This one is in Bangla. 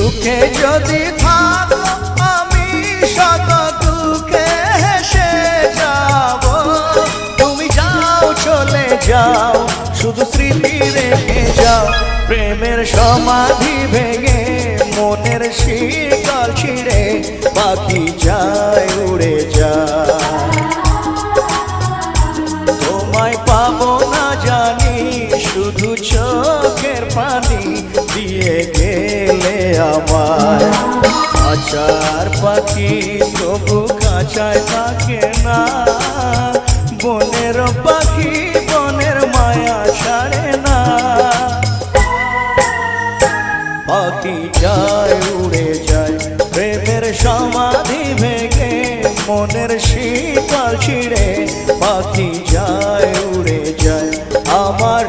সুখে যদি থাকো আমি শত দুঃখে হেসে যাব। তুমি যাও চলে যাও শুধু স্মৃতি রেখে যাও। প্রেমের সমাধি ভেঙে মনের শিকল ছিঁড়ে পাখি যায় উড়ে যায়। তোমায় পাবো না জানি শুধু চোখের পানি দিয়ে গেলে আমায়। খাঁচার পাখি তবু খাঁচায় থাকে না, বনের পাখি বনের মায়া ছাড়ে না। পাখি যায় উড়ে যায় প্রেমের সমাধি ভেঙে মনের শিকল ছিঁড়ে পাখি যায় উড়ে যায়। আমার